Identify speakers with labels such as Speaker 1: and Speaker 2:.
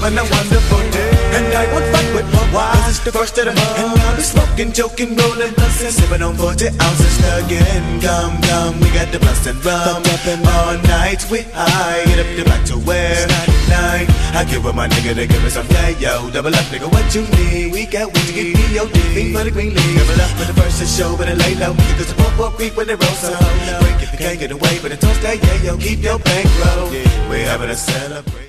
Speaker 1: having a wonderful day. And I won't fight with my wife, 'cause it's the first of the month. And I'll be smoking, joking, rolling blunts and sipping on 40 ounces again. Come, we got the blunts and rum. All night we high, get up the back to where 99. I get with my nigga to give me some yo. Double up, nigga, what you need? We got weed to get D.O.D. Fiend for the green leaf. Double up for the first to show, but it lay low. Cause the pump creep when they roll so. Break if you can't get away, but the toast that yo. Keep your bankroll. We're having a celebration.